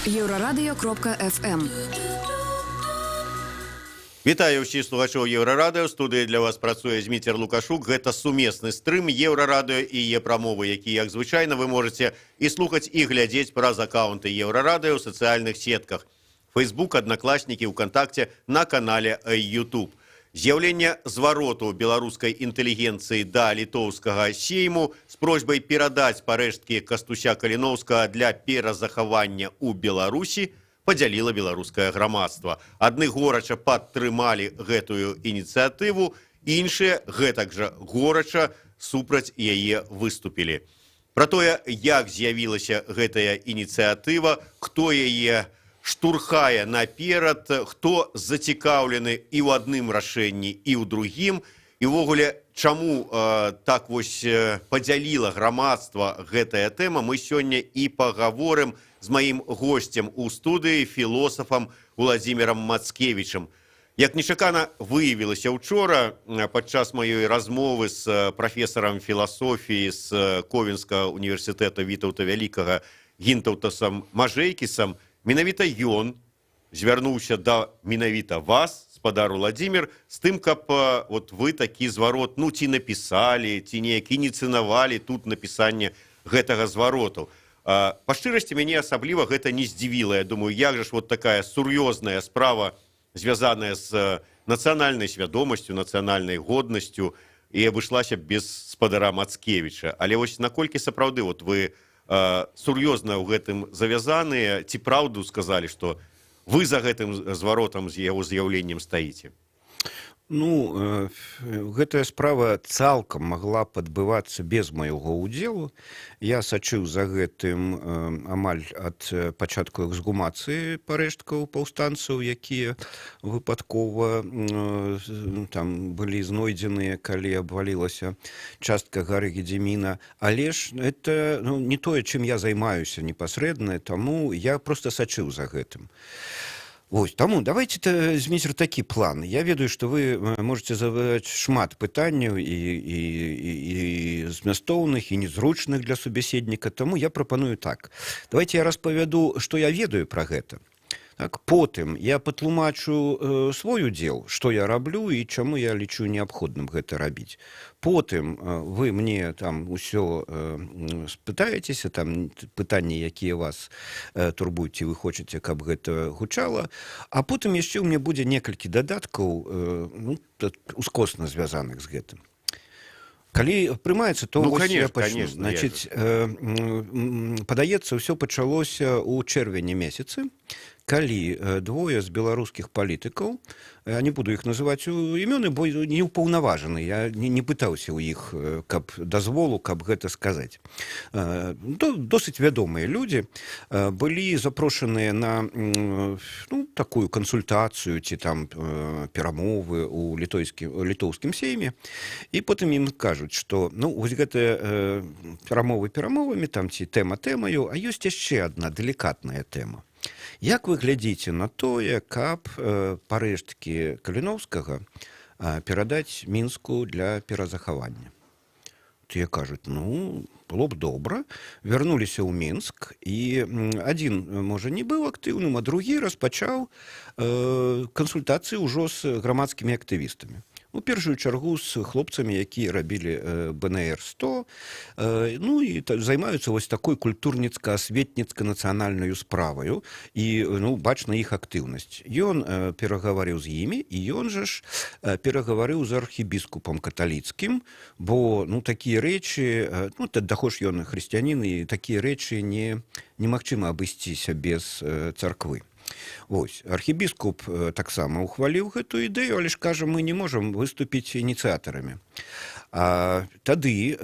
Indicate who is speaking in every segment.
Speaker 1: Еврорадио.ФМ.
Speaker 2: Вітаю ўсіх слухачоў Еўрарадыё. Студыі для вас працуе Зміцер Лукашук. Гэта сумесны стрым Еўрарадыё і Е-прамовы, які, як звычайна, вы можете і слухаць, і глядзець праз аккаунты Еўрарадыё ў сацыяльных сетках. Facebook, Аднакласнікі, ВКонтакте, на канале YouTube. З'яўленне звароту беларускай інтэлігенцыі да літоўскага сейму з просьбай перадаць парэшткі Кастуся Каліноўскага для перазахавання ў Беларусі падзяліла беларускае грамадства. Адны горача падтрымалі гэтую ініцыятыву, іншыя гэтак жа горача супраць яе выступілі. Пра тое, як з'явілася гэтая ініцыятыва, хто яе штурхае наперад, хто зацікаўлены і ў адным рашэнні, і ў другім, і ўвогуле, чаму так вось падзяліла грамадства гэтая тэма, мы сёння і пагаворым з маім госцем у студыі, філосафам Уладзімірам Мацкевічам. Як нечакана выявілася учора падчас маёй размовы з прафесарам філасофіі з Ковенскага універсітэта Вітаўта Вялікага Гінтаўтасам Мажэйкісам, менавіта ён звярнуўся да менавіта вас, спадар Уладзімір, з тым, каб вот вы такі зварот, ну, ці напісалі, ці неяк ініцыянавалі тут напісанне гэтага звароту. Па шчырасці, мяне асабліва гэта не здзівіла. Я думаю, як жа ж вот такая сур'ёзная справа, звязаная з нацыянальнай свядомасцю, нацыянальнай годнасцю, і абышлася без спадара Мацкевіча. Але вось наколькі сапраўды вот вы сур'ёзна ў гэтым завязаныя, ці праўду сказалі, што вы за гэтым зваротам з яго з'яўленнем стаіце?
Speaker 3: Ну, гэтая справа цалкам магла падбывацца без майго ўдзелу. Я сачыў за гэтым амаль ад пачатку эксгумацыі парэшткаў паўстанцаў, якія выпадкова там былі знойдзеныя, калі абвалілася частка гары Гедзіміна. Але ж это не тое, чым я займаюся непасрэдна, таму я проста сачыў за гэтым. Вось, таму давайте, Зміцер, такі план. Я ведаю, што вы можете задаваць шмат пытанняў і змястоўных, і незручных для субяседніка, таму я прапаную так. Давайте я распавяду, што я ведаю пра гэта. Так, потым я патлумачу свой удзел, што я раблю і чаму я лічу неабходным гэта рабіць. Потым вы мне там усё спытаецеся, там пытанні, якія вас турбуюць, ці вы хочаце, каб гэта гучала, а потым яшчэ ў мяне будзе некалькі дадаткаў, ускосна звязаных з гэтым. Калі прымаецца, то я пачну. Значыць, падаецца, ўсё пачалося ў чэрвені месяцы, калі двое з беларускіх палітыкаў, я не буду іх называць імёны, бо не ўпаўнаважаны, я не пытаўся ў іх каб дазволу, каб гэта сказаць. Досыць вядомыя людзі былі запрошаныя на такую кансультацыю ці там перамовы ў літоўскім сейме, і потым ім кажуць, што вось гэтыя перамовы перамовамі, там ці тэма тэмаю, а ёсць яшчэ адна дэлікатная тэма. Як вы глядзіце на тое, каб парэшткі Каліноўскага перадаць Мінску для перазахавання? Тыя кажуць, было б добра. Вярнуліся ў Мінск, і адзін, можа, не быў актыўным, а другі распачаў кансультацыі ўжо з грамадскімі актывістамі. У першую чаргу з хлопцамі, якія рабілі БНР-100, і займаюцца вось такой культурніцка-асветніцка-нацыянальнаю справаю, і бачна іх актыўнасць. Ён перагаварыў з імі, і ён жа ж перагаварыў з архібіскупам каталіцкім, бо такія рэчы, дахоч ён хрысціянін, і такія рэчы немагчыма абысціся без царквы. Вось, архібіскуп таксама ухваліў гэтую ідэю, але ж, кажа, мы не можам выступіць ініцыятарамі. Тады,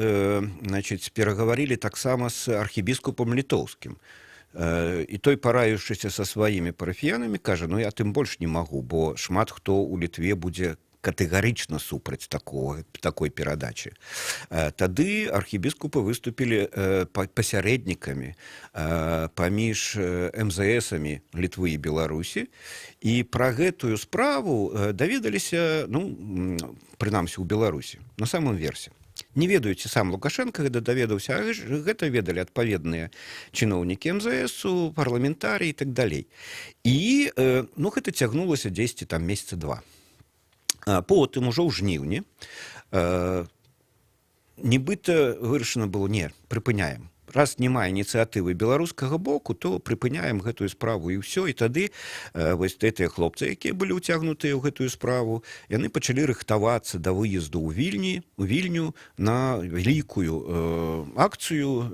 Speaker 3: перагаварылі таксама з архібіскупам літоўскім. І той, параіўшыся са сваімі парафіянамі, кажа, я тым больш не магу, бо шмат хто ў Літве будзе катэгарычна супраць такой перадачы. Тады архібіскупы выступілі пасярэднікамі паміж МЗСамі Літвы і Беларусі, і пра гэтую справу даведаліся, прынамсі, у Беларусі, на самым версе. Не ведаю, ці сам Лукашенко гэта даведаўся, а гэта ведалі адпаведныя чыноўнікі МЗС-у, парламентарыі і так далей. І ну, гэта цягнулася дзесьці там месяца 2. Потым ужо ў жніўні нібыта вырашана было, не, прыпыняем. Раз няма ініцыятывы беларускага боку, то прыпыняем гэтую справу і ўсё. І тады вось гэтыя хлопцы, якія былі ўцягнутыя ў гэтую справу, яны пачалі рыхтавацца да выезду ў Вільню на вялікую акцыю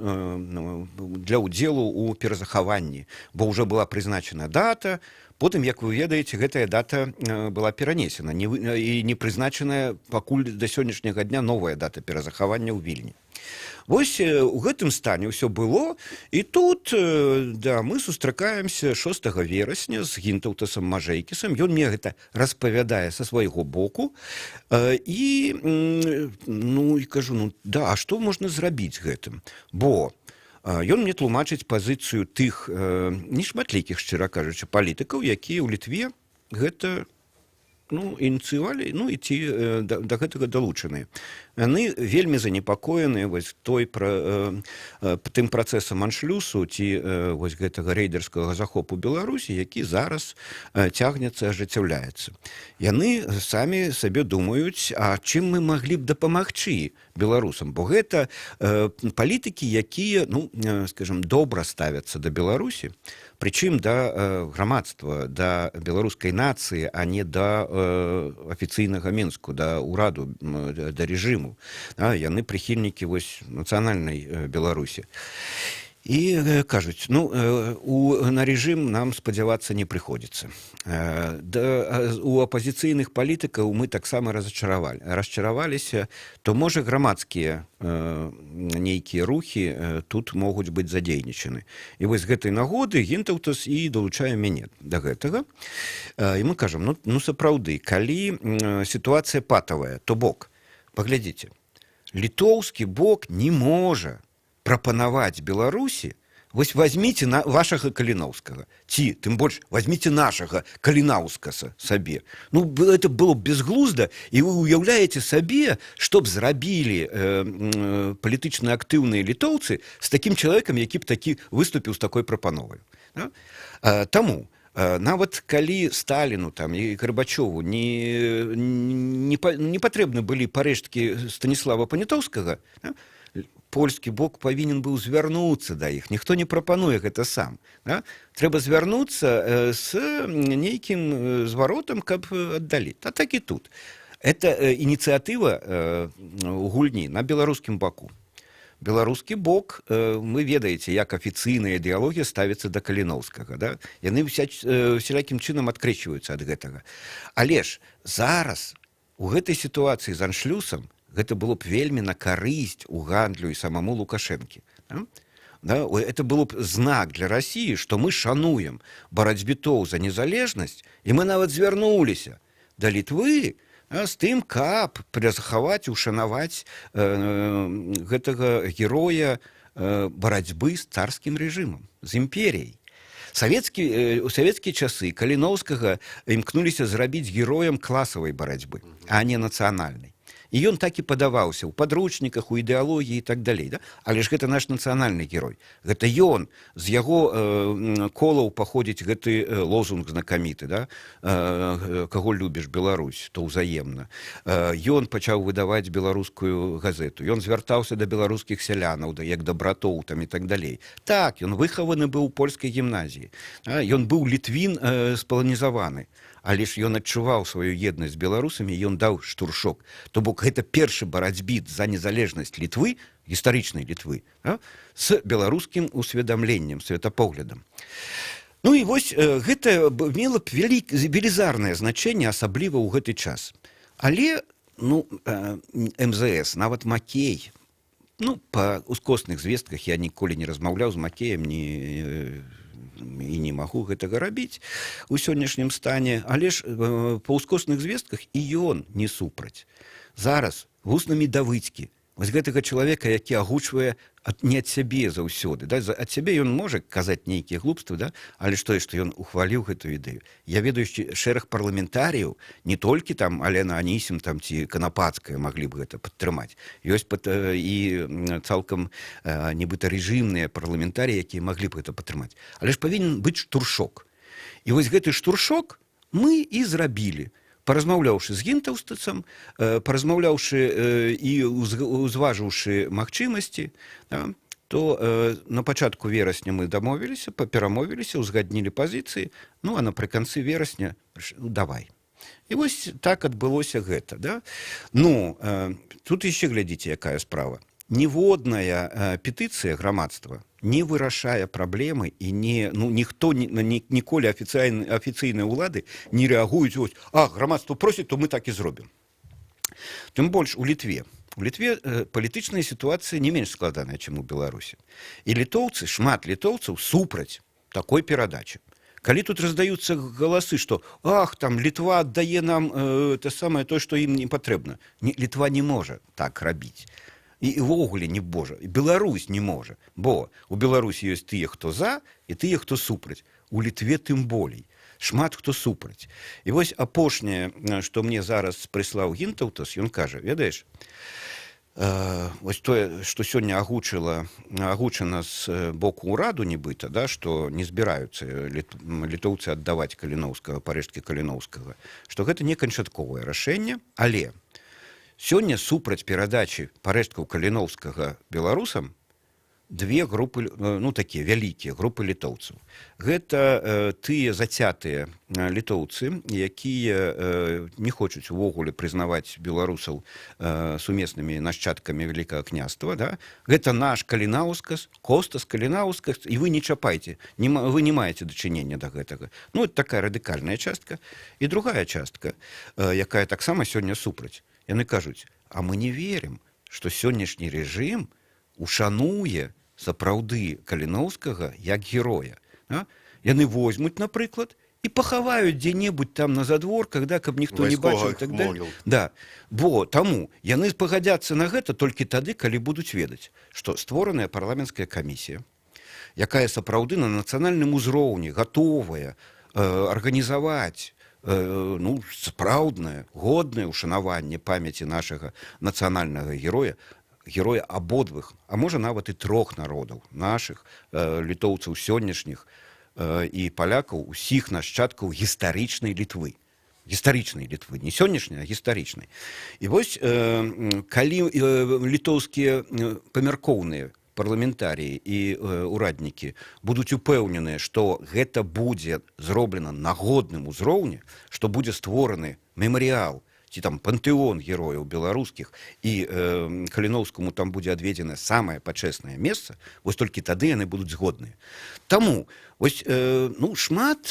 Speaker 3: для ўдзелу ў перазахаванні, бо ўжо была прызначана дата. Потым, як вы ведаеце, гэтая дата была перанесена і не прызначаная пакуль да сённяшняга дня новая дата перазахавання ў Вільні. Вось у гэтым стане ўсё было, і тут да, мы сустракаемся 6 верасня з Гінтаўтасам Мажэйкісам. Ён мне гэта распавядае са свайго боку. І ну, і кажу, ну, да, а што можна зрабіць гэтым? Бо ён мне тлумачыць пазіцыю тых нешматлікіх, шчыра кажучы, палітыкаў, якія ў Літве гэта ініцыявалі, ну і ці да гэтага далучаныя. Яны вельмі занепакоеныя вось тым працэсам аншлюсу ці вось гэтага рэйдэрскага захопу Беларусі, які зараз цягнецца, ажыццяўляецца. Яны самі сабе думаюць, а чым мы маглі б дапамагчы беларусам, бо гэта палітыкі, якія, ну, скажем, добра ставяцца да Беларусі, прычым да грамадства, да беларускай нацыі, а не да афіцыйнага Мінску, да ўраду, да рэжыму. Яны прыхільнікі вось нацыянальнай Беларусі. І кажуць, ну, на рэжым нам спадзявацца не прыходзіцца. У апазіцыйных палітыкаў мы таксама расчараваліся, то, можа, грамадскія нейкія рухі тут могуць быць задзейнічаны. І вось гэтай нагоды Гінтаўтас і далучае мяне да гэтага. І мы кажам, ну, сапраўды, калі сітуацыя патавая, то бок, паглядзіце, літоўскі бок не можа прапанаваць Беларусі, вось возьмите вашага Каліноўскага, ці, тым больш, возьмите нашага Калінаўскаса сабе. Ну, это было безглузда, і вы уяўляеце сабе, што б зрабілі палітычна актыўныя літоўцы з такім чалавекам, які б такі выступіў з такой прапановай. Таму, нават калі Сталіну там, і Гарбачову не патрэбны былі парэшткі Станіслава Панятоўскага, польскі бок павінен быў звярнуцца да іх. Ніхто не прапануе гэта сам. Трэба звярнуцца з нейкім зваротам, каб аддалі. А так і тут. Это ініцыятыва у гульні на беларускім баку. Беларускі бок, вы ведаеце, як афіцыйная ідэалогія ставіцца да Каліноўскага. Да? Яны всялякім чынам адкрычваюцца ад гэтага. Але ж зараз у гэтай сітуацыі з аншлюсам гэта было б вельмі на карысць у гандлю і самому Лукашэнкі. Да? Это было б знак для Расіі, што мы шануем барацьбітоў за незалежнасць, і мы нават звярнуліся да Літвы, з тым, каб перазахаваць, ушанаваць гэтага героя барацьбы з царскім рэжымам, з імперіяй. У савецкія часы Каліноўскага імкнуліся зрабіць героем класавай барацьбы, а не нацыянальнай. І ён так і падаваўся ў падручніках, у ідэалогіі і так далей. Да? Але ж гэта наш нацыянальны герой. Гэта ён, з яго колаў паходзіць гэты лозунг знакаміты. Да? Каго любіш Беларусь, то ўзаемна. Ён пачаў выдаваць беларускую газету. Ён звяртаўся да беларускіх сялянаў, як да братоў там, і так далей. Так, ён выхаваны быў у польскай гімназіі. Ён быў літвін спаланізаваны. Але ж ён адчуваў сваю еднасць з беларусамі, і ён даў штуршок. То бок гэта першы барацьбіт за незалежнасць Літвы, гістарычнай Літвы, з беларускім усведамленнем, светапоглядам. Ну і вось гэта мела б велізарнае значэнне, асабліва ў гэты час. Але, ну, МЗС, нават Макей, ну, па ускосных звестках я ніколі не размаўляў з Макеем, і не магу гэтага рабіць у сённяшнім стане, але ж па ўскосных звестках і ён не супраць. Зараз вуснамі Давыдзькі вось гэтага чалавека, які агучвае не ад сябе заўсёды, да? Ад сябе ён можа казаць нейкія глупствы, да? Але што ён ухваліў гэтую ідэю. Я ведаю шэраг парламентарыяў, не толькі там Алена Анісім там, ці Канапацкая маглі б гэта падтрымаць. Ёсць і цалкам нібыта рэжымныя парламентарыі, якія маглі б гэта падтрымаць. Але ж павінен быць штуршок. І вось гэты штуршок мы і зрабілі. Паразмаўляўшы з гінтаўстацам, паразмаўляўшы і узважыўшы магчымасці, да, то на пачатку верасня мы дамовіліся, перамовіліся, узгаднілі пазіцыі, ну, а напрыканцы верасня давай. І вось так адбылося гэта. Да? Ну, тут яшчэ глядзіце, якая справа. Ніводная петыцыя грамадства не вырашае праблемы, і ніхто ніколі афіцыйныя ўлады не рэагуюць, ось, грамадства просіць, то мы так і зробім. Тым больш у Літве. У Літве палітычная сітуацыя не менш складаная, чым у Беларусі. І літоўцы, шмат літоўцаў супраць такой перадачы. Калі тут раздаюцца галасы, што там Літва аддае нам тое, што ім не патрэбна. Літва не можа так рабіць. І ўвогуле не можа. І Беларусь не можа. Бо у Беларусі ёсць тыя, хто за, і тыя, хто супраць. У Літве тым болей. Шмат хто супраць. І вось апошняе, што мне зараз прыслаў Гінтаўтас, ён кажа, ведаеш, вось тое, што сёння агучана з боку ўраду нібыта, да, што не збіраюцца літоўцы аддаваць Каліноўскага, парэшткі Каліноўскага, што гэта не канчатковае рашэнне, але сёння супраць перадачы парэшткаў Каліноўскага беларусам две групы, такія вялікія групы літоўцаў. Гэта тыя зацятыя літоўцы, якія не хочуць увогуле прызнаваць беларусаў сумеснымі нашчадкамі Вялікага княства. Да? Гэта наш Калінаускас, Костас Калінаускас, і вы не чапайце, вы не маеце дачынення да гэтага. Ну, это такая радыкальная частка. І другая частка, якая таксама сёння супраць. Яны кажуць, а мы не верым, што сённяшні рэжым ушануе сапраўды Каліноўскага як героя. А? Яны возьмуць, напрыклад, і пахаваюць дзе-небудзь там на задворках, да, каб ніхто не бачыў. Так да. Бо таму яны пагадзяцца на гэта толькі тады, калі будуць ведаць, што створаная парламенцкая камісія, якая сапраўды на нацыянальным узроўні гатовая арганізаваць сапраўднае, годнае ўшанаванне памяці нашага нацыянальнага героя абодвых, а можа нават і трох народаў, нашых літоўцаў сённяшніх і палякаў, усіх нашчадкаў гістарычнай Літвы. Гістарычнай Літвы, не сённяшняй, а гістарычнай. І вось, калі літоўскія памяркоўныя парламентаріі і ўраднікі будуць упэўненыя, што гэта будзе зроблена на годным узроўні, што будзе створаны мемарыял ці там пантэон герояў беларускіх, і Каліноўскаму там будзе адведзена самае пачэснае месца, вось толькі тады яны будуць згодныя. Таму вось, шмат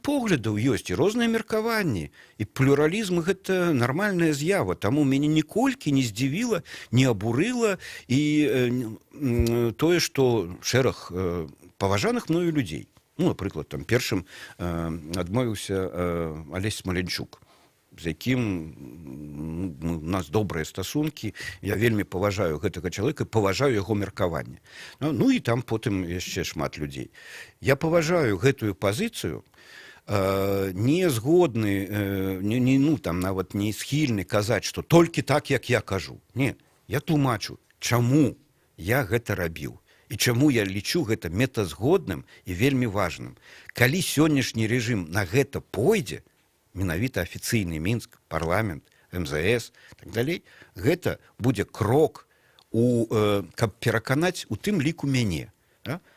Speaker 3: поглядаў ёсць і розныя меркаванні, і плюралізм гэта нармальная з'ява, таму мяне ніколькі не здзівіла, не абурыла і тое, што шэраг паважаных мною людзей. Напрыклад, там першым адмовіўся Алесь Смаленчук, з якім у нас добрыя стасункі, я вельмі паважаю гэтага чалавека, паважаю яго меркаванне. Ну і там потым яшчэ шмат людзей. Я паважаю гэтую пазіцыю, не згодны, нават не схільны казаць, што толькі так, як я кажу. Не, я тлумачу, чаму я гэта рабіў. І чаму я лічу гэта мэтазгодным і вельмі важным. Калі сённяшні рэжым на гэта пойдзе, менавіта афіцыйны Мінск, парламент, МЗС, так далей, гэта будзе крок, каб пераканаць у тым ліку мяне,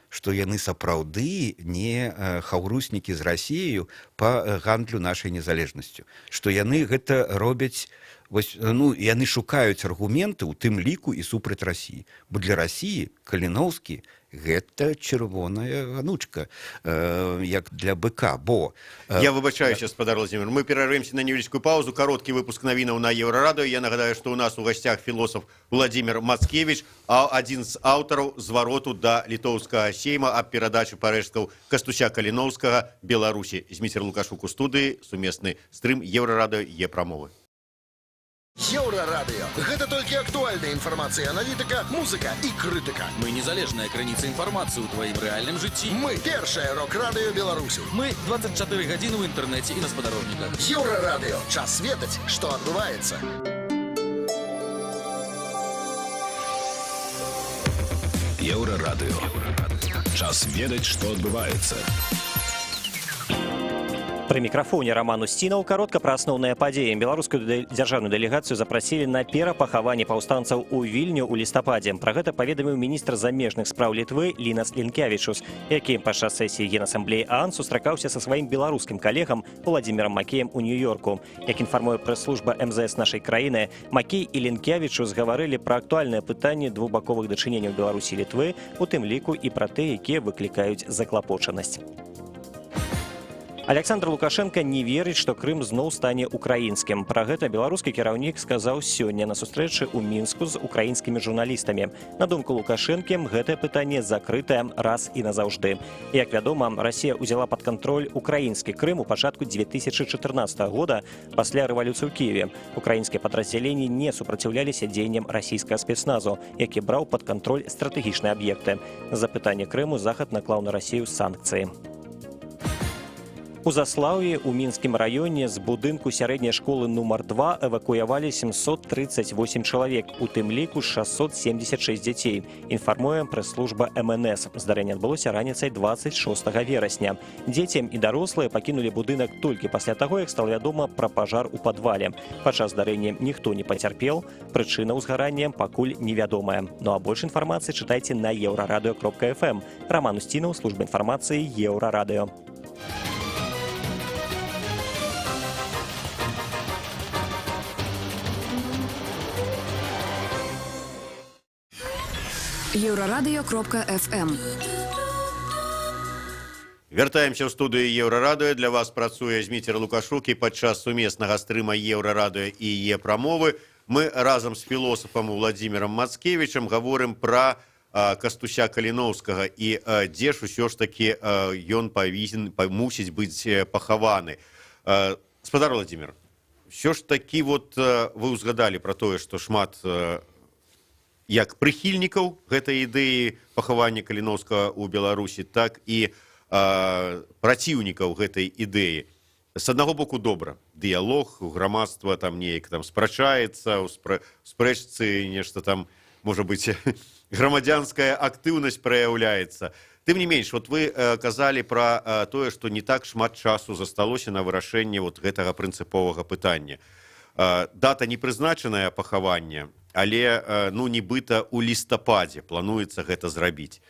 Speaker 3: што яны сапраўды не хаўруснікі з Расіяю па гандлю нашай незалежнасцю, што яны гэта робяць, яны шукаюць аргументы ў тым ліку і супраць Расіі. Бо для Расіі Каліноўскі гэта чырвоная анучка, як для быка, бо...
Speaker 2: Я выбачаюсь, гаспадар Владимир. Мы перервемся на невеличкую паузу. Короткий выпуск новинок на Еврорадио. Я нагадаю, что у нас у гостях философ Владимир Мацкевич, а один з аўтараў звароту да літоўскага сейма аб перадачы парэшткаў Кастуся Каліноўскага Беларусі. Зміцер Лукашук у студыі, сумесны стрым Еврорадио, Е-прамовы.
Speaker 1: Еўрарадыё. Гэта толькі актуальная інфармацыя, аналітыка, музыка і крытыка.
Speaker 4: Мы незалежная крыніца інфармацыі ў тваім рэальным жыцці.
Speaker 1: Мы першае рок-радыё Беларусі.
Speaker 4: Мы 24 гадзіны ў інтэрнэце і на спадарожніках.
Speaker 1: Еўрарадыё. Час ведаць, што адбываецца.
Speaker 5: Еўрарадыё. Час ведаць, што адбываецца.
Speaker 6: Пры мікрафоне Роман Устінаў каротка пра асноўныя падзеі. Беларускую дзяржаўную дэлегацыю запрасілі на перапахаванне паўстанцаў у Вільню ў лістападзе. Пра гэта паведаміў міністр замежных спраў Літвы Лінас Лінкявічус, які падчас сесіі Генасамблеі ААН сустракаўся са сваім беларускім калегам Уладзімірам Макеем у Нью-Йорку. Як інфармуе прэс-служба МЗС нашай краіны, Макей і Лінкявічус гаварылі пра актуальныя пытанні двухбаковых дачыненняў Беларусі і Літвы, у тым ліку і пра тыя, якія выклікаюць заклапочанасць. Александр Лукашенко не верыць, што Крым зноў стане украінскім. Пра гэта беларускі кіраўнік сказаў сёння на сустрэчы ў Мінску з украінскімі журналістамі. На думку Лукашэнкі, гэтае пытанне закрытае раз і назаўжды. Як вядома, Расія ўзяла пад кантроль украінскі Крым у пачатку 2014 года пасля рэвалюцыі ў Кіеве. Украінскія падраздзяленні не супраціўляліся дзеянням расійскага спецназу, які браў пад кантроль стратэгічныя аб'екты. За пытанне Крыму Захад наклаў на Расію санкцыі. У Заслаўі ў Мінскім раёне з будынку сярэдняй школы нумар 2 эвакуявалі 738 чалавек, у тым ліку 676 дзяцей. Інфармуе прэс-служба МНС. Здарэнне адбылося раніцай 26 верасня. Дзецям і дарослыя пакінулі будынак толькі пасля таго, як стала вядома пра пажар у падвале. Падчас здарэння ніхто не пацярпеў, прычына ўзгарання пакуль невядомая. Ну а больш інфармацыі чытайце на еўрарадыё.фм. Роман Устінаў, служба інфармацыі Еўрарадыё.
Speaker 7: Еўрарадыё.фм.
Speaker 2: Вяртаемся ў студыю Еўрарадыё. Для вас працуе Зміцер Лукашук, і падчас сумеснага стрыма Еўрарадыё і Е-прамовы мы разам з філосафам Уладзімірам Мацкевічам гаворым пра Кастуся Каліноўскага і дзе ж усё ж такі ён мусіць быць пахаваны. Спадар Уладзімір, ўсё ж такі вы ўзгадалі пра тое, што шмат як прыхільнікаў гэтай ідэі пахавання Каліноўскага ў Беларусі, так і праціўнікаў гэтай ідэі. З аднаго боку добра. Дыялог, грамадства там неяк там спрачаецца, у спрэчцы нешта там, можа быць, грамадзянская актыўнасць праяўляецца. Тым не менш, вы казалі пра тое, што не так шмат часу засталося на вырашэнне гэтага прынцыповага пытання. Дата не прызначаная пахавання, але нібыта ў лістападзе плануецца гэта зрабіць.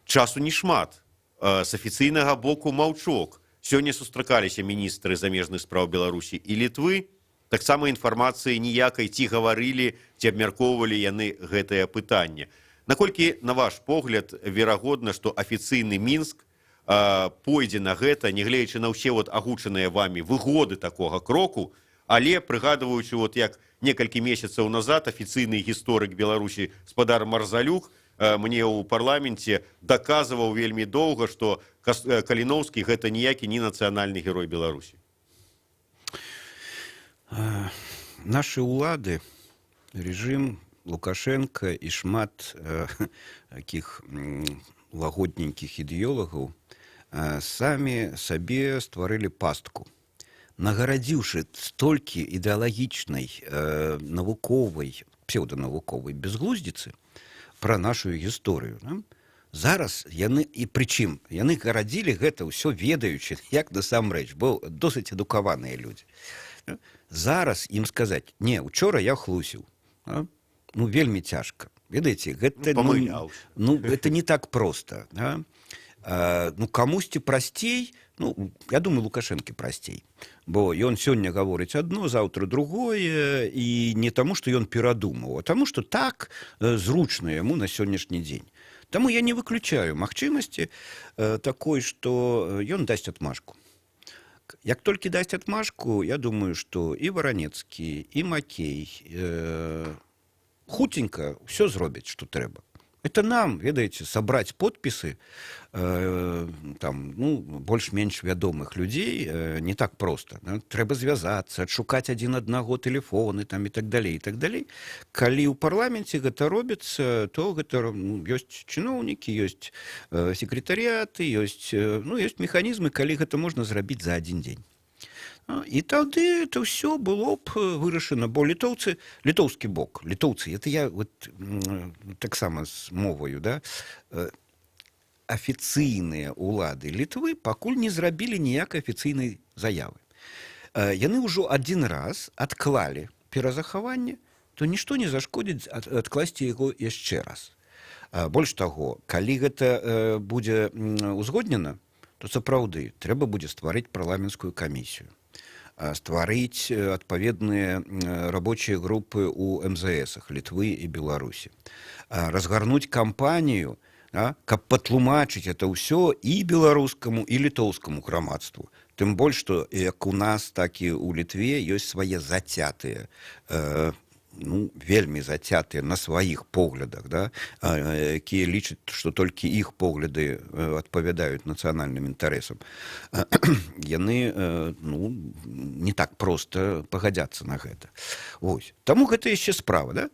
Speaker 2: Часу не шмат. З афіцыйнага боку маўчок. Сёння сустракаліся міністры замежных спраў Беларусі і Літвы. Таксама інфармацыі ніякай ці гаварылі, ці абмяркоўвалі яны гэтае пытанне. Наколькі, на ваш погляд, верагодна, што афіцыйны Мінск пойдзе на гэта, нягледзячы на ўсе агучаныя вамі выгоды такога кроку, але прыгадваючы, як некалькі месяцаў назад афіцыйны гісторык Беларусі спадар Марзалюк мне ў парламенце даказваў вельмі доўга, што Каліноўскі гэта ніякі не нацыянальны герой Беларусі.
Speaker 3: Нашы ўлады, рэжым Лукашенка і шмат такіх лагодненькіх ідэолагаў самі сабе стварылі пастку. Нагарадзіўшы столькі ідэалагічнай, навуковай, псеўданавуковай безглуздзіцы пра нашу гісторыю. Зараз яны, і прычым, яны гарадзілі гэта ўсё ведаючы, як насамрэч, бо досыць адукаваныя людзі. Зараз ім сказаць, не, учора я хлусіў. Вельмі цяжка. Ведаеце, гэта не так проста. Камусьці прасцей, я думаю, Лукашэнкі прасцей. Бо ён сёння гаворыць адно, заўтра другое, і не таму, што ён перадумаў, а таму, што так зручна яму на сённяшні дзень. Таму я не выключаю магчымасці такой, што ён дасць адмашку. Як толькі дасць адмашку, я думаю, што і Варанецкі, і Макей хуценька ўсё зробяць, што трэба. Это нам, ведаеце, сабраць подпісы там, ну, больш-менш вядомых людзей не так проста. Трэба звязацца, адшукаць адзін аднаго тэлефоны там, і так далей, і так далей. Калі ў парламенце гэта робіцца, то гэта ёсць чыноўнікі, ёсць секретарыяты, ёсць механізмы, калі гэта можна зрабіць за адзін дзень. І тады это ўсё было б вырашана, бо літоўскі бок, літоўцы, это я вот, таксама з моваю, да, афіцыйныя ўлады Літвы пакуль не зрабілі ніякай афіцыйнай заявы. Яны ўжо адзін раз адклалі перазахаванне, то нішто не зашкодзіць адкласці яго яшчэ раз. Больш таго, калі гэта будзе узгоднена, то сапраўды трэба будзе стварыць парламенцкую камісію, стварыць адпаведныя рабочыя групы ў МЗСах Літвы і Беларусі, разгарнуць кампанію, каб патлумачыць это ўсё і беларускаму, і літоўскаму грамадству. Тым больш, што як у нас, так і ў Літве ёсць свае зацятыя, вельмі зацятыя на сваіх поглядах, да, якія лічаць, што толькі іх погляды адпавядаюць нацыянальным інтарэсам. Яны не так проста пагадзяцца на гэта. Вось. Таму гэта яшчэ справа, да?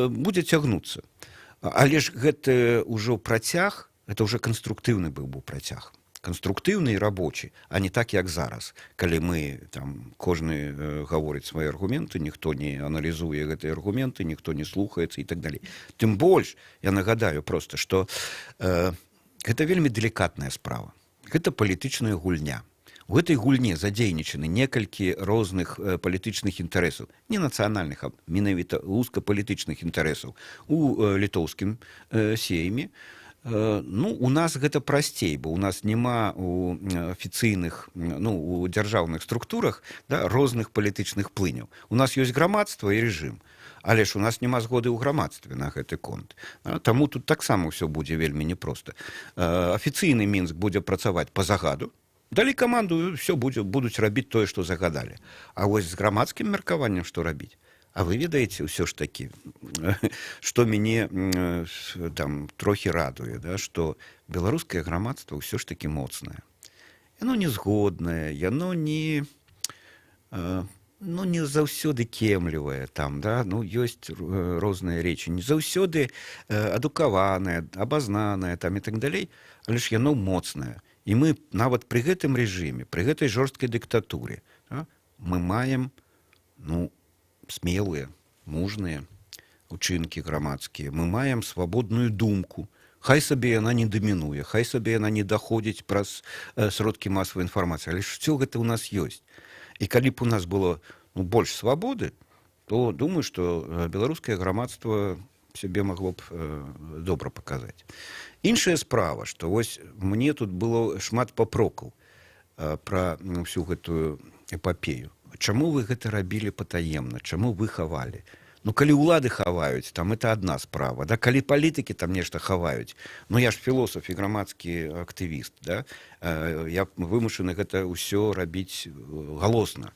Speaker 3: Будзе цягнуцца. Але ж гэта ўжо працяг, гэта ўжо канструктыўны быў працяг. Канструктыўны і рабочы, а не так, як зараз. Калі мы, там, кожны гаворыць свае аргументы, ніхто не аналізуе гэтыя аргументы, ніхто не слухаецца і так далей. Тым больш, я нагадаю проста, што гэта вельмі делікатная справа. Гэта палітычная гульня. У гэтай гульне задзейнічаны некалькі розных палітычных інтарэсаў, не нацыянальных, а менавіта узкапалітычных інтарэсаў у літоўскім сейме. У нас гэта прасцей, бо у нас няма у афіцыйных, у дзяржаўных структурах, да, розных палітычных плыняў. У нас ёсць грамадства і рэжым, але ж у нас няма згоды ў грамадстве на гэты конт. Таму тут таксама ўсё будзе вельмі непроста. Афіцыйны Мінск будзе працаваць па загаду, далі каманду, ўсё будуць рабіць тое, што загадалі. А вось з грамадскім меркаваннем што рабіць? А вы ведаеце ўсё ж такі, што мяне там трохі радуе, да, што беларускае грамадства ўсё ж такі моцнае. Яно не згоднае, яно не заўсёды кемлівае, там, да, ёсць розныя рэчы, не заўсёды адукаванае, абазнанае, там і так далей, але ж яно моцнае. І мы нават пры гэтым рэжыме, пры гэтай жорсткай дыктатуры, мы маем, смелыя, мужныя учынкі грамадскія. Мы маем свабодную думку. Хай сабе яна не дамінуе, хай сабе яна не даходзіць праз сродкі масавай інфармацыі. Але ж ўсё гэта ў нас ёсць. І калі б у нас было больш свабоды, то думаю, што беларускае грамадства сябе магло б добра паказаць. Іншая справа, што вось мне тут было шмат папрокаў пра ўсю гэтую эпапею. Чаму вы гэта рабілі патаемна? Чаму вы хавалі? Калі ўлады хаваюць, там это адна справа. Да? Калі палітыкі там нешта хаваюць, я ж філосаф і грамадскі актывіст, да? Я вымушаны гэта ўсё рабіць галосна.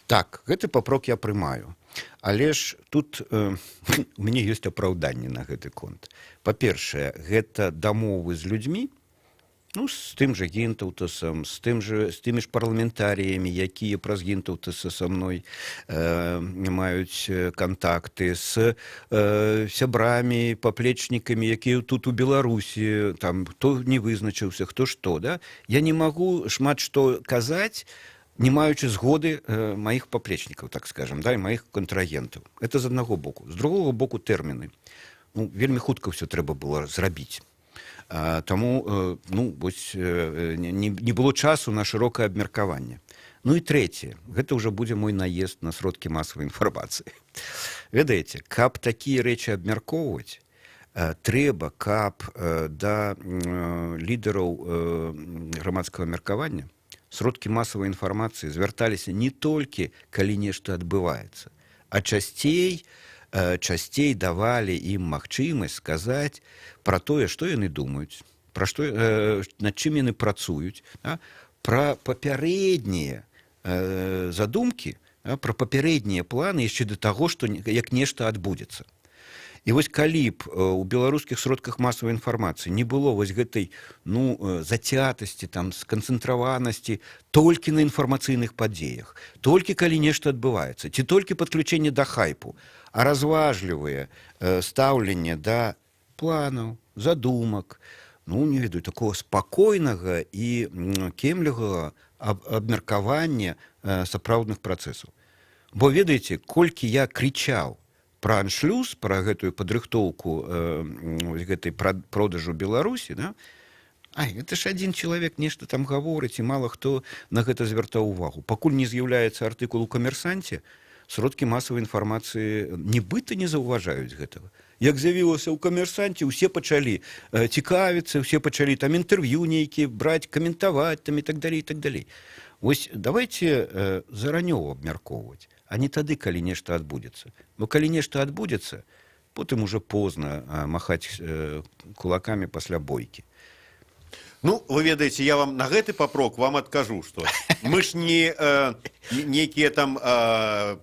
Speaker 3: Так, гэты папрок я прымаю. Але ж тут у мяне ёсць апраўданне на гэты конт. Па-першае, гэта дамовы з людзьмі, з тым жа Гінтаўтасам, з тымі ж парламентарыямі, якія праз Гінтаўтаса са мной маюць кантакты, з сябрамі, паплечнікамі, якія тут у Беларусі, там, хто не вызначыўся, хто што, да? Я не магу шмат што казаць, не маючы згоды маіх паплечнікаў, так скажам, да, і маіх контрагентаў. Это з аднаго боку. З другога боку тэрміны. Вельмі хутка ўсё трэба было зрабіць. Таму не было часу на шырокае абмеркаванне. І трэцяе, гэта ўжо будзе мой наезд на сродкі масавай інфармацыі. Ведаеце, каб такія рэчы абмяркоўваць, трэба, каб да лідараў грамадскага меркавання сродкі масавай інфармацыі звярталіся не толькі, калі нешта адбываецца, а часцей давалі ім магчымасць сказаць пра тое, што яны думаюць, над чым яны працуюць, пра папярэднія задумкі, пра папярэднія планы яшчэ да таго, як нешта адбудзецца. І вось калі б у беларускіх сродках масавай інфармацыі не было вось гэтай зацятасці, там, сканцэнтраванасці толькі на інфармацыйных падзеях, толькі калі нешта адбываецца, ці толькі падключэнне да хайпу, а разважлівае стаўленне да планаў, задумак, не ведаю, такого спакойнага і кемлівага абмеркавання сапраўдных працэсаў. Бо ведаеце, колькі я крычаў пра аншлюз, пра гэтую падрыхтоўку гэтай продажу Беларусі, да? Гэта ж адзін чалавек нешта там гаворыць, і мала хто на гэта звяртаў увагу. Пакуль не з'яўляецца артыкул у камерсанце, сродкі масавай інфармацыі нібыта не заўважаюць гэтага. Як з'явілася ў камерсанце, усе пачалі цікавіцца, усе пачалі там інтэрв'ю нейкія браць, каментаваць там і так далей, і так далей. Вось давайте заранёва абмяркоўваць, а не тады, калі нешта адбудзецца. Бо калі нешта адбудзецца, потым уже позна махаць кулакамі пасля бойкі.
Speaker 2: Вы ведаеце, я вам на гэты папрок вам адкажу, што мы ж не нейкія там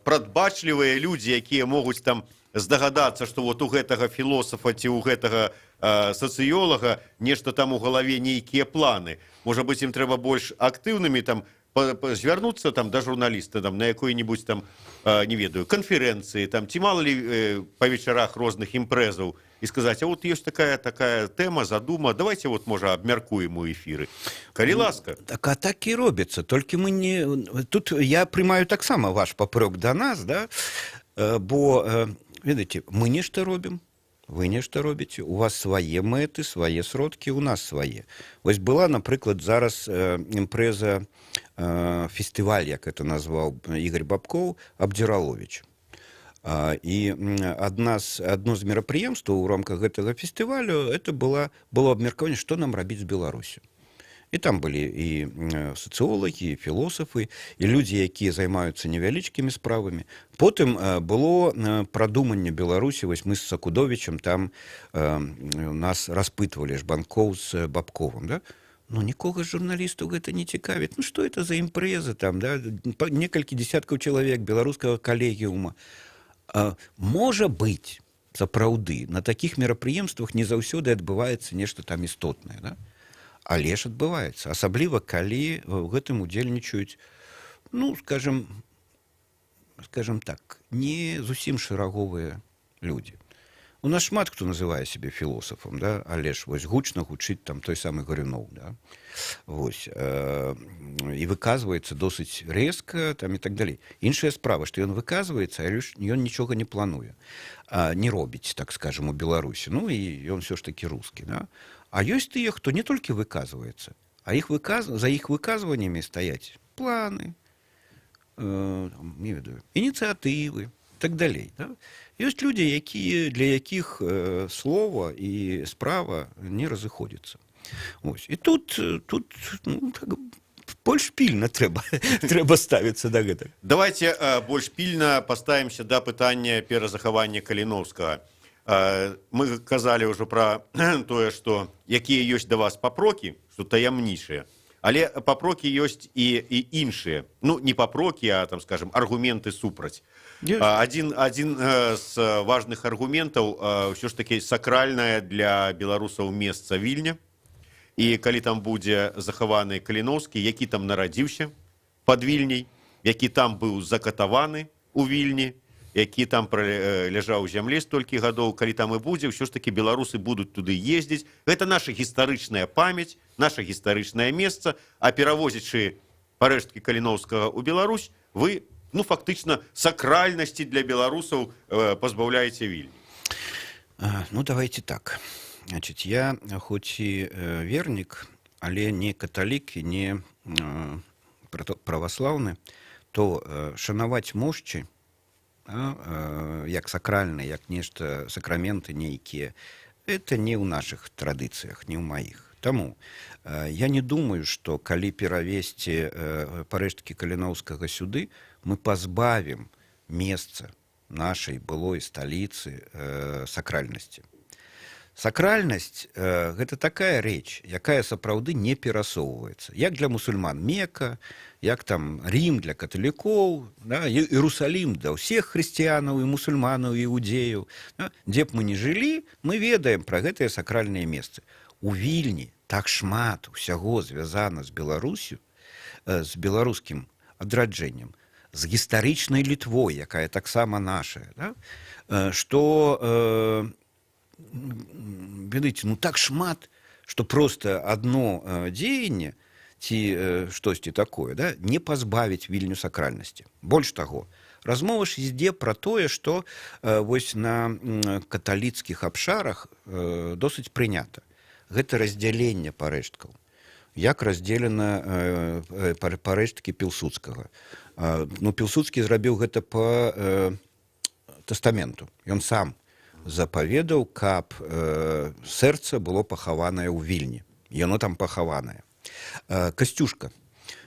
Speaker 2: прадбачлівыя людзі, якія могуць там здагадацца, што вот у гэтага філосафа ці у гэтага сацыёлага нешта там у галаве нейкія планы. Можа быць, ім трэба больш актыўнымі там звярнуцца там да журналіста там на якой-нибудь там не ведаю канферэнцыі там ці мала ли па вечарах розных імпрэзаў і сказаць, а вот ёсць такая тэма, задума, давайте вот можа абмяркуем у эфіры, калі ласка.
Speaker 3: Так і робіцца, толькі мы не тут я прымаю таксама ваш папрок да нас, да, бо ведаеце, мы нешта робім, вы нешта робіце, у вас свае мэты, свае сродкі, у нас свае. Вось была, напрыклад, зараз імпрэза, фестываль, як это назваў Ігор Бабкоў, Абдзіраловіч. І адно з мерапрыемстваў у рамках гэтага фестывалю это было абмеркаванне, што нам рабіць з Беларусю. І там былі і сацыолагі, і філосафы, і людзі, якія займаюцца невялічкімі справамі. Потым было прадуманне Беларусі, вось мы з Сакудовічам там нас распытвалі Жбанкоў з Бабковым, да? Нікога з журналістаў гэта не цікавіць. Што это за імпрэза там, да? Некалькі дзесяткаў чалавек беларускага калегіума. Можа быць, сапраўды, на такіх мерапрыемствах не заўсёды адбываецца нешта там істотнае, да? Але ж адбываецца, асабліва калі ў гэтым удзельнічаюць, скажем так, не зусім шэраговыя людзі. У нас шмат хто называе сябе філосафам, да? Але ж вось гучна гучыць там той самы Гарюноў, да? Вось, і выказваецца досыць рэзка там і так далей. Іншая справа, што ён выказваецца, але ж ён нічога не плануе, не робіць, так скажем, у Беларусі. І ён ўсё ж такі рускі, да? А ёсць тыя, хто не толькі выказваецца, а за іх выказваннямі стаяць планы, не ведаю, ініцыятывы, так далей. Да? Ёсць людзі, для якіх слова і справа не разыходзяцца. І тут больш пільна трэба ставіцца да гэтага.
Speaker 2: Давайте больш пільна паставімся да пытання перазахавання Каліноўскага. Мы казалі ўжо пра тое, што якія ёсць да вас папрокі, што таямнейшыя, але папрокі ёсць і іншыя. Не папрокі, а там, скажем, аргументы супраць. Адзін з важных аргументаў ўсё ж такі сакральнае для беларусаў месца Вільня. І калі там будзе захаваны Каліноўскі, які там нарадзіўся пад Вільняй, які там быў закатаваны у Вільні, які там ляжаў у зямлі столькі гадоў, калі там і будзе, ўсё ж такі беларусы будуць туды ездзіць. Гэта наша гістарычная памяць, наша гістарычнае месца, а перавозячы парэшткі Каліноўскага ў Беларусь, вы, фактычна, сакральнасці для беларусаў пазбаўляеце Вільні.
Speaker 3: Давайте так. Значит, я хоць і вернік, але не каталік і не праваслаўны, то шанаваць мошчы, як сакральны, як нешта сакраменты нейкія, это не ў нашых традыцыях, не ў маіх. Таму я не думаю, што калі перавесці парэшткі Каліноўскага сюды, мы пазбавім месца нашай былой сталіцы сакральнасці. Сакральнасць гэта такая рэч, якая сапраўды не перасоўваецца. Як для мусульман Мека, як там Рім для каталікоў, да, Іерусалім для ўсіх хрысціянаў і мусульманаў і іудзеяў. Да. Дзе б мы не жылі, мы ведаем пра гэтыя сакральныя месцы. У Вільні так шмат усяго звязана з Беларусю, з беларускім адраджэннем, з гістарычнай Літвой, якая таксама нашая, да, што ведаеце, ну так шмат, што проста адно дзеянне ці штосьці такое, да, не пазбавіць Вільню сакральнасці. Больш таго, размова ж ідзе пра тое, што вось на каталіцкіх абшарах досыць прынята. Гэта раздзяленне парэшткаў. Як раздзелена парэшткі Пілсудскага. Ну, Пілсудскі зрабіў гэта па тастаменту. Ён сам запаведаў, каб сэрца было пахаванае ў Вільні. Яно там пахаванае. Касцюшка.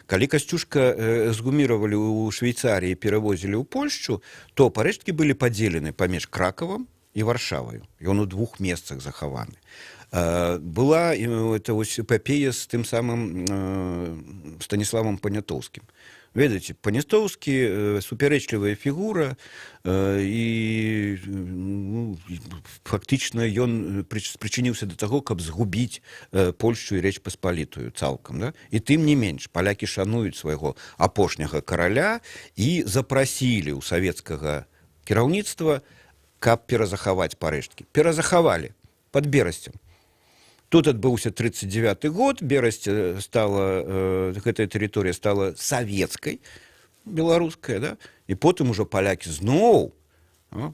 Speaker 3: Калі Касцюшка згуміравалі ў Швейцарыі і перавозілі ў Польшчу, то парэшткі былі падзелены паміж Кракавам і Варшаваю. Ён у 2 месцах захаваны. Была эпапея з тым самым Станіславам Панятоўскім. Ведаеце, Панятоўскі супярэчлівая фігура, і фактычна ён прычыніўся да таго, каб згубіць Польшчу і Рэч Паспалітую цалкам. Да? І тым не менш, палякі шануюць свайго апошняга караля і запрасілі ў савецкага кіраўніцтва, каб перазахаваць парэшткі. Перазахавалі пад Берасцем. Тут адбыўся 39 год, Берасць стала, гэтая тэрыторыя стала савецкай, беларуская, да? І потым ужо палякі зноў,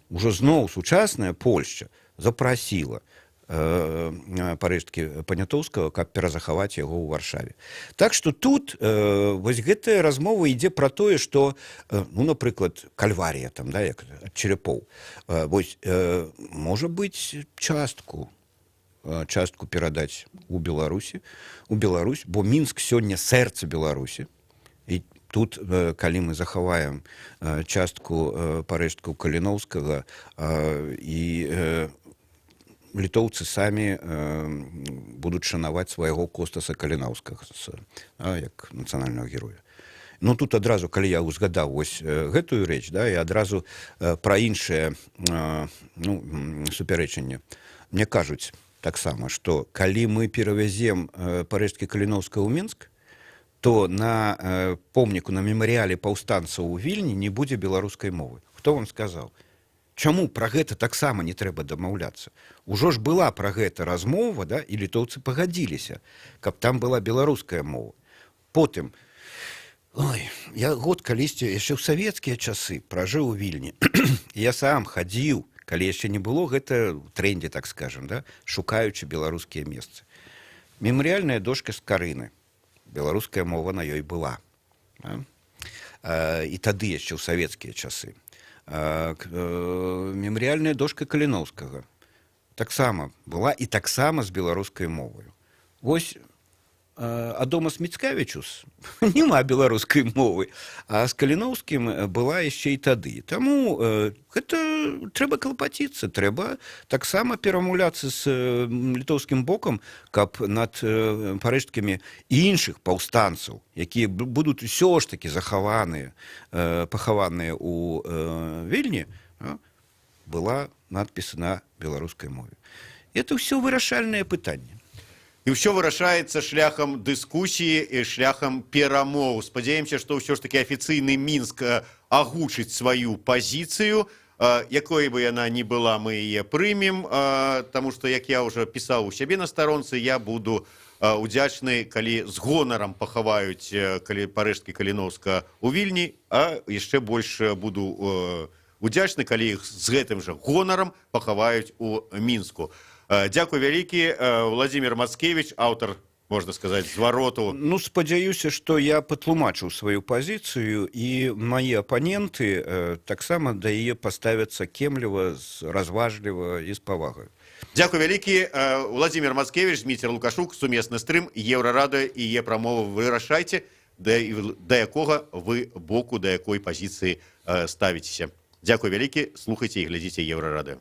Speaker 3: ужо зноў сучасная Польшча запрасіла парэшткі Панятоўскага, каб перазахаваць яго ў Варшаве. Так што тут вось гэтая размова ідзе пра тое, што, ну, напрыклад, Кальварія, там, да, як ад черепоў, вось, можа быць частку перадаць у Беларусь, бо Мінск сёння сэрца Беларусі. І тут, калі мы захаваем частку парэшткаў Каліноўскага, і літоўцы самі будуць шанаваць свайго Костаса Каліноўскага як нацыянальнага героя. Ну, тут адразу, калі я узгадаў вось гэтую рэч, да, і адразу пра іншае супярэчанне. Мне кажуць, таксама, што калі мы перавязем парэшткі Каліноўскага ў Мінск, то на помніку, на мемарыяле паўстанцаў у Вільні не будзе беларускай мовы. Хто вам сказаў? Чаму пра гэта таксама не трэба дамаўляцца? Ужо ж была пра гэта размова, да, і літоўцы пагадзіліся, каб там была беларуская мова. Потым, я год калісьці, яшчэ ў савецкія часы пражыў у Вільні. Я сам хадзіў, калі яшчэ не было, гэта ў трендзе, так скажем, да, шукаючы беларускія месцы. Мемарыяльная дошка з Карыны. Беларуская мова на ёй была. Да? І тады яшчэ ў савецкія часы. Мемарыяльная дошка Каліноўскага таксама была і таксама з беларускай моваю. Вось Адомас Міцкевічус няма беларускай мовы, а з Каліноўскім была яшчэ і тады. Таму гэта трэба клапаціцца, трэба таксама перамаўляцца з літоўскім бокам, каб над парэшткамі іншых паўстанцаў, якія будуць усё ж такі захаваныя, пахаваныя ў Вільні, была надпіс на беларускай мове. Это ўсё вырашальнае пытанне.
Speaker 2: І ўсё вырашаецца шляхам дыскусіі і шляхам перамоў. Спадзяемся, што ўсё ж такі афіцыйны Мінск агучыць сваю пазіцыю, якой бы яна ні была, мы яе прымем, таму што, як я ўжо пісаў у сябе на старонцы, я буду удзячны, калі з гонарам пахаваюць парэшткі Каліноўскага ў Вільні, а яшчэ больш буду удзячны, калі іх з гэтым жа гонарам пахаваюць у Мінску. Дзякуй вялікі, Владзімір Мацкевіч, аўтар, можна сказаць, звароту.
Speaker 3: Ну, спадзяюся, што я патлумачыў сваю пазіцыю, і мае апаненты таксама да яе паставяцца кемліва, разважліва і з павагай.
Speaker 2: Дзякуй вялікі, Владзімір Мацкевіч, Зміцер Лукашук, сумесны стрым, Еўрарадыё і Е-прамовы. Вырашайце, да якога вы боку, да якой пазіцыі ставіцеся. Дзякуй вялікі, слухайце і глядзіце Еўрарадыё.